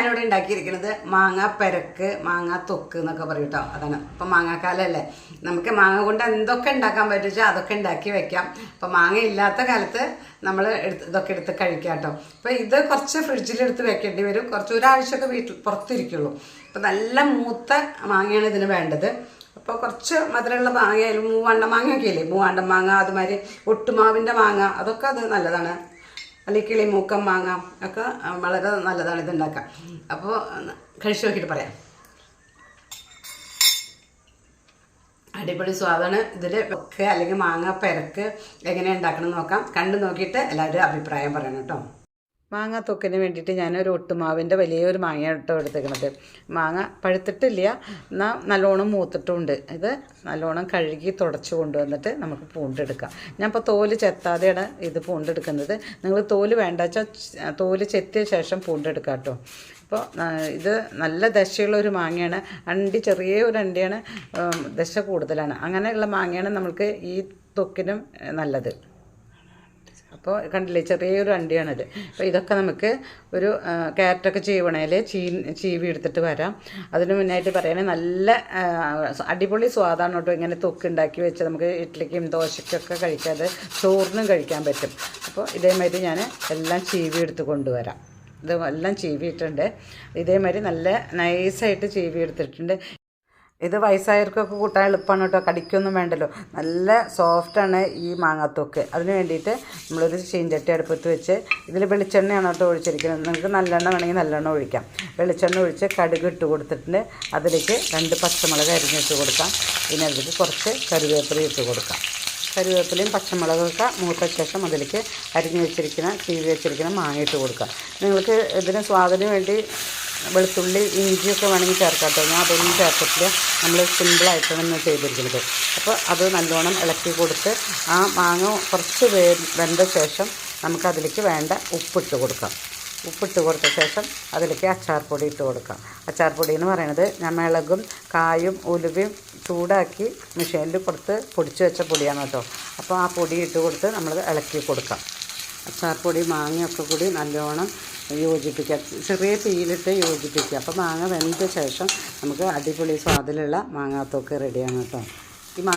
ഞാനിവിടെ ഉണ്ടാക്കിയിരിക്കുന്നത് മാങ്ങ പെരക്ക്, മാങ്ങ തൊക്ക് എന്നൊക്കെ പറയും കേട്ടോ. അതാണ് ഇപ്പം മാങ്ങാക്കാലല്ലേ, നമുക്ക് മാങ്ങ കൊണ്ട് എന്തൊക്കെ ഉണ്ടാക്കാൻ പറ്റുക അതൊക്കെ ഉണ്ടാക്കി വെക്കാം. അപ്പം മാങ്ങ ഇല്ലാത്ത കാലത്ത് നമ്മൾ ഇതൊക്കെ എടുത്ത് കഴിക്കാം കേട്ടോ. അപ്പം ഇത് കുറച്ച് ഫ്രിഡ്ജിലെടുത്ത് വെക്കേണ്ടി വരും, കുറച്ച് ഒരാഴ്ചയൊക്കെ വീട്ടിൽ പുറത്തിരിക്കുള്ളൂ. അപ്പം നല്ല മൂത്ത മാങ്ങയാണ് ഇതിന് വേണ്ടത്. അപ്പോൾ കുറച്ച് മധുരമുള്ള മാങ്ങയായാലും മൂവാണ്ട മാങ്ങയൊക്കെ ഇല്ലേ, മൂവാണ്ടൻ മാങ്ങ, അതുമാതിരി ഒട്ടുമാവിൻ്റെ മാങ്ങ, അതൊക്കെ അത് നല്ലതാണ്. അല്ലെങ്കിൽ കിളിമൂക്കം മാങ്ങ ഒക്കെ വളരെ നല്ലതാണ് ഇതുണ്ടാക്കാൻ. അപ്പോൾ കഴിച്ചു നോക്കിയിട്ട് പറയാം. അടിപൊളി സ്വാദാണ് ഇതിൽ ഒക്കെ. അല്ലെങ്കിൽ മാങ്ങ പെരക്ക് എങ്ങനെ ഉണ്ടാക്കണം എന്ന് നോക്കാം. കണ്ടു നോക്കിയിട്ട് എല്ലാവരും അഭിപ്രായം പറയണം കേട്ടോ. മാങ്ങ തൊക്കിന് വേണ്ടിയിട്ട് ഞാനൊരു ഒട്ടുമാവിൻ്റെ വലിയൊരു മാങ്ങ കേട്ടോ എടുത്തേക്കണത്. മാങ്ങ പഴുത്തിട്ടില്ല, എന്നാൽ നല്ലോണം മൂത്തിട്ടുമുണ്ട്. ഇത് നല്ലോണം കഴുകി തുടച്ച് കൊണ്ടുവന്നിട്ട് നമുക്ക് പൂണ്ടെടുക്കാം. ഞാൻ ഇപ്പോൾ തോല് ചെത്താതെയാണ് ഇത് പൂണ്ടെടുക്കുന്നത്. നിങ്ങൾ തോല് വേണ്ട വെച്ചാൽ തോല് ചെത്തിയ ശേഷം പൂണ്ടെടുക്കാം കേട്ടോ. അപ്പോൾ ഇത് നല്ല ദശയുള്ളൊരു മാങ്ങയാണ്. അണ്ടി ചെറിയ ഒരു അണ്ടിയാണ്, ദശ കൂടുതലാണ്. അങ്ങനെയുള്ള മാങ്ങയാണ് നമ്മൾക്ക് ഈ തൊക്കിനും നല്ലത്. അപ്പോൾ കണ്ടില്ലേ, ചെറിയൊരു അണ്ടിയാണിത്. അപ്പോൾ ഇതൊക്കെ നമുക്ക് ഒരു ക്യാരറ്റൊക്കെ ചീവണേൽ ചീവി എടുത്തിട്ട് വരാം. അതിന് മുന്നായിട്ട് പറയുകയാണെങ്കിൽ നല്ല അടിപൊളി സ്വാദാണ് കേട്ടോ. ഇങ്ങനെ തൊക്കുണ്ടാക്കി വെച്ച് നമുക്ക് ഇഡ്ഡലിക്കും ദോശയ്ക്കൊക്കെ കഴിക്കാതെ ചോറിനും കഴിക്കാൻ പറ്റും. അപ്പോൾ ഇതേമാതിരി ഞാൻ എല്ലാം ചീവി എടുത്ത് കൊണ്ടുവരാം. ഇത് എല്ലാം ചീവിയിട്ടുണ്ട്. ഇതേമാതിരി നല്ല നൈസായിട്ട് ചീവി എടുത്തിട്ടുണ്ട്. ഇത് വയസ്സായവർക്കൊക്കെ കൂട്ടാൻ എളുപ്പമാണ് കേട്ടോ, കടിക്കൊന്നും വേണ്ടല്ലോ. നല്ല സോഫ്റ്റാണ് ഈ മാങ്ങാത്തൊക്ക്. അതിന് വേണ്ടിയിട്ട് നമ്മളൊരു ചീഞ്ചട്ടി അടുപ്പത്ത് വെച്ച് ഇതിൽ വെളിച്ചെണ്ണയാണ് കേട്ടോ ഒഴിച്ചിരിക്കുന്നത്. നിങ്ങൾക്ക് നല്ലെണ്ണ വേണമെങ്കിൽ നല്ലെണ്ണ ഒഴിക്കാം. വെളിച്ചെണ്ണ ഒഴിച്ച് കടുക് ഇട്ട് കൊടുത്തിട്ടുണ്ട്. അതിലേക്ക് 2 പച്ചമുളക് അരിഞ്ഞിട്ട് കൊടുക്കാം. പിന്നെ അതിലേക്ക് കുറച്ച് കറിവേപ്പില ഇട്ട് കൊടുക്കാം. കറിവേപ്പിലയും പച്ചമുളകൊക്കെ മൂത്ത ശേഷം അതിലേക്ക് അരിഞ്ഞ് വെച്ചിരിക്കുന്ന ചീവി വെച്ചിരിക്കുന്ന മാങ്ങ ഇട്ട് കൊടുക്കാം. നിങ്ങൾക്ക് ഇതിന് സ്വാദിന് വേണ്ടി വെളുത്തുള്ളി ഇഞ്ചിയൊക്കെ വേണമെങ്കിൽ ചേർക്കാം കേട്ടോ. ഞാൻ അതൊന്നും ചേർത്തിട്ടില്ല, നമ്മൾ സിമ്പിളായിട്ടാണ് ഇന്ന് ചെയ്തിരിക്കുന്നത്. അപ്പോൾ അത് നല്ലോണം ഇളക്കി കൊടുത്ത് ആ മാങ്ങ കുറച്ച് വെന്ത ശേഷം നമുക്കതിലേക്ക് വേണ്ട ഉപ്പിട്ട് കൊടുക്കാം. ഉപ്പിട്ട് കൊടുത്ത ശേഷം അതിലേക്ക് അച്ചാർപ്പൊടി ഇട്ട് കൊടുക്കാം. അച്ചാർപ്പൊടി എന്ന് പറയുന്നത് ഞാൻ മിളകും കായും ഉലുവയും ചൂടാക്കി മെഷീനിൽ കൊടുത്ത് പൊടിച്ച് വെച്ച പൊടിയാണ് കേട്ടോ. അപ്പോൾ ആ പൊടി ഇട്ട് കൊടുത്ത് നമ്മൾ ഇളക്കി കൊടുക്കാം. അച്ചാർപ്പൊടി മാങ്ങയൊക്കെ കൂടി നല്ലോണം യോജിപ്പിക്കുക, ചെറിയ തീയിലിട്ട് യോജിപ്പിക്കുക. അപ്പോൾ മാങ്ങ വെന്ത ശേഷം നമുക്ക് അടിപൊളി സ്വാദിലുള്ള മാങ്ങാത്തൊക്കെ റെഡിയാണ് കേട്ടോ.